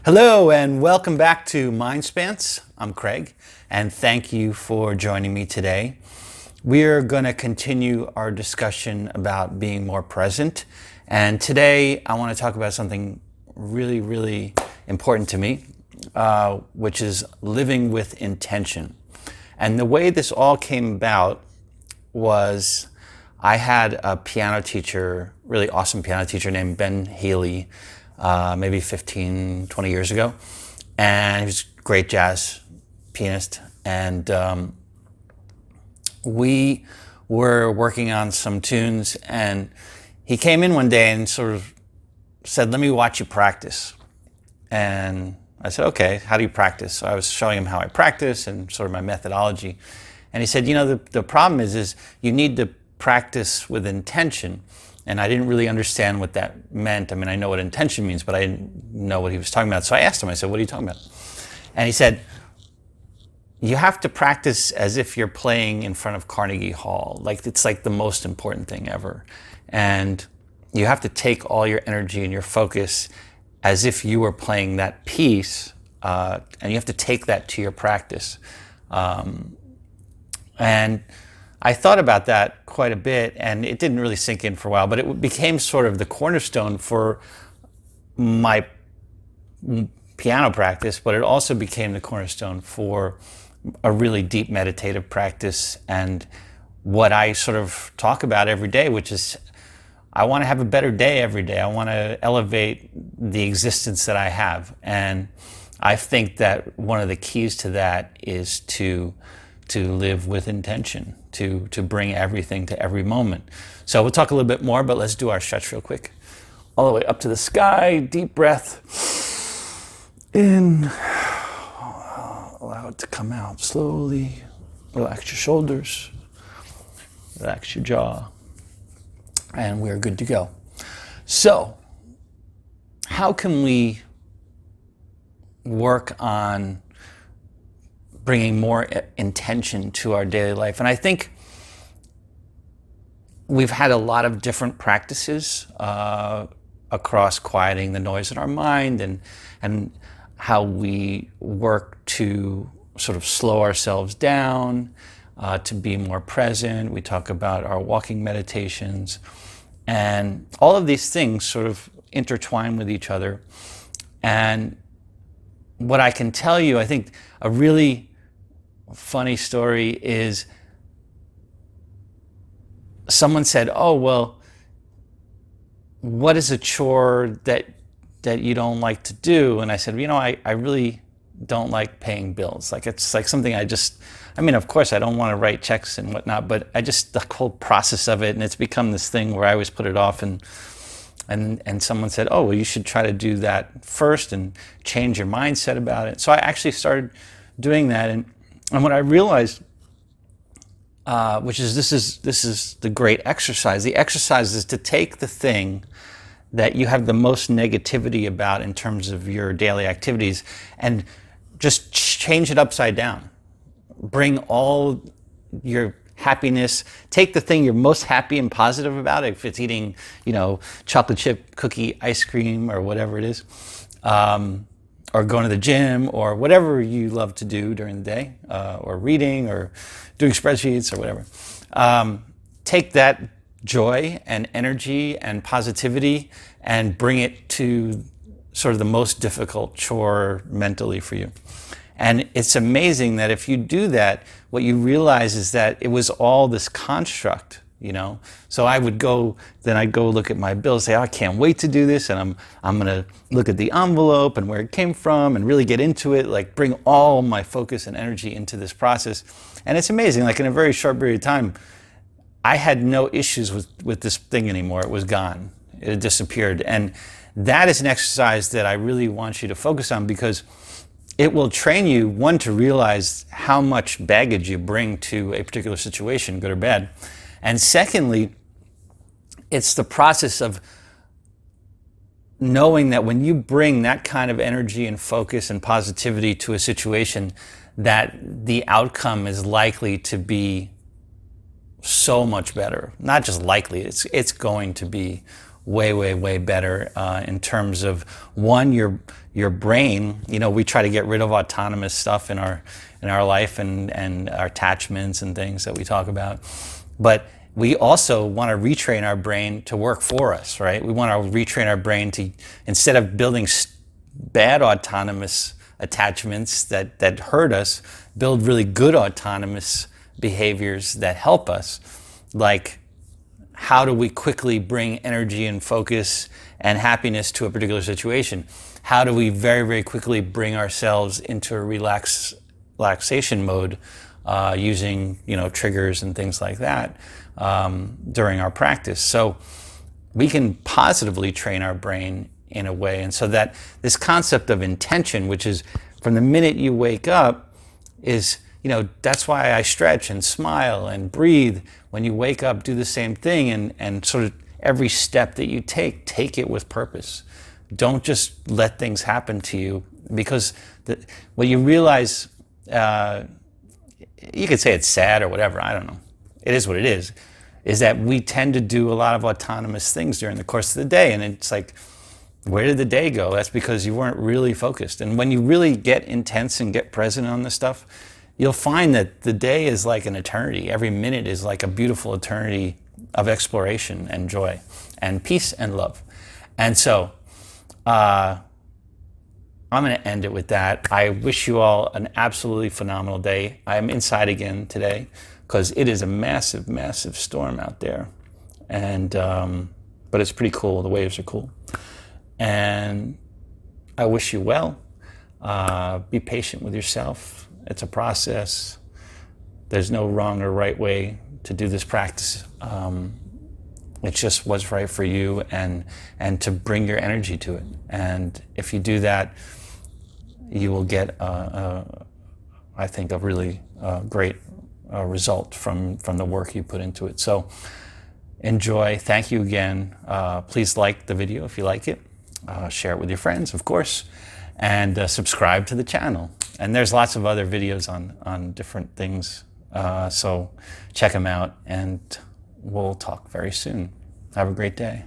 Hello and welcome back to MindSpanse. I'm Craig and thank you for joining me today. We're going to continue our discussion about being more present, and today I want to talk about something really important to me, which is living with intention. And the way this all came about was I had a piano teacher, really awesome piano teacher named Ben Healy, maybe 15, 20 years ago. And he was a great jazz pianist. And we were working on some tunes, and he came in one day and sort of said, "Let me watch you practice." And I said, "Okay, how do you practice?" So I was showing him how I practice and sort of my methodology. And he said, "You know, the problem is you need to practice with intention." And I didn't really understand what that meant. I mean, I know what intention means, but I didn't know what he was talking about. So I asked him, I said, "What are you talking about?" And he said, "You have to practice as if you're playing in front of Carnegie Hall. Like, it's like the most important thing ever. And you have to take all your energy and your focus as if you were playing that piece, and you have to take that to your practice." And I thought about that quite a bit, and it didn't really sink in for a while, but it became sort of the cornerstone for my piano practice, but it also became the cornerstone for a really deep meditative practice and what I sort of talk about every day, which is I want to have a better day every day. I want to elevate the existence that I have. And I think that one of the keys to that is to live with intention, to bring everything to every moment. So we'll talk a little bit more, but let's do our stretch real quick. All the way up to the sky, deep breath. In, allow it to come out slowly. Relax your shoulders, relax your jaw, and we're good to go. So, how can we work on bringing more intention to our daily life? And I think we've had a lot of different practices across quieting the noise in our mind and how we work to sort of slow ourselves down, to be more present. We talk about our walking meditations, and all of these things sort of intertwine with each other. And what I can tell you, I think a really funny story is someone said, "Oh, well, what is a chore that you don't like to do?" And I said, "You know, I really don't like paying bills. Like, it's like something I mean, of course I don't want to write checks and whatnot, but the whole process of it, and it's become this thing where I always put it off." And someone said, "Oh, well, you should try to do that first and change your mindset about it." So I actually started doing that, and what I realized, which is this is the great exercise. The exercise is to take the thing that you have the most negativity about in terms of your daily activities and just change it upside down. Bring all your happiness. Take the thing you're most happy and positive about, if it's eating, chocolate chip cookie ice cream or whatever it is, or going to the gym, or whatever you love to do during the day, or reading, or doing spreadsheets, or whatever. Take that joy and energy and positivity and bring it to sort of the most difficult chore mentally for you. And it's amazing that if you do that, what you realize is that it was all this construct. So I'd go look at my bill, say, "Oh, I can't wait to do this," and I'm going to look at the envelope and where it came from and really get into it, like bring all my focus and energy into this process. And it's amazing, like in a very short period of time, I had no issues with this thing anymore. It was gone. It had disappeared. And that is an exercise that I really want you to focus on, because it will train you, one, to realize how much baggage you bring to a particular situation, good or bad. And secondly, it's the process of knowing that when you bring that kind of energy and focus and positivity to a situation, that the outcome is likely to be so much better. Not just likely, it's going to be way, way, way better in terms of, one, your brain. You know, we try to get rid of autonomous stuff in our life and our attachments and things that we talk about. But we also want to retrain our brain to work for us, right? We want to retrain our brain to, instead of building bad autonomous attachments that hurt us, build really good autonomous behaviors that help us. Like, how do we quickly bring energy and focus and happiness to a particular situation? How do we very, very quickly bring ourselves into a relaxation mode using, you know, triggers and things like that during our practice? So we can positively train our brain in a way. And so that this concept of intention, which is from the minute you wake up, is, you know, that's why I stretch and smile and breathe. When you wake up, do the same thing, and sort of every step that you take it with purpose. Don't just let things happen to you, because what you realize, you could say it's sad or whatever, I don't know. It is what it is that we tend to do a lot of autonomous things during the course of the day. And it's like, where did the day go? That's because you weren't really focused. And when you really get intense and get present on this stuff, you'll find that the day is like an eternity. Every minute is like a beautiful eternity of exploration and joy and peace and love. And so I'm going to end it with that. I wish you all an absolutely phenomenal day. I am inside again today because it is a massive, massive storm out there. And but it's pretty cool. The waves are cool. And I wish you well. Be patient with yourself. It's a process. There's no wrong or right way to do this practice. It's just what's right for you, and to bring your energy to it. And if you do that, you will get, I think, a really great result from the work you put into it. So enjoy. Thank you again. Please like the video if you like it. Share it with your friends, of course, and subscribe to the channel. And there's lots of other videos on different things, so check them out, and we'll talk very soon. Have a great day.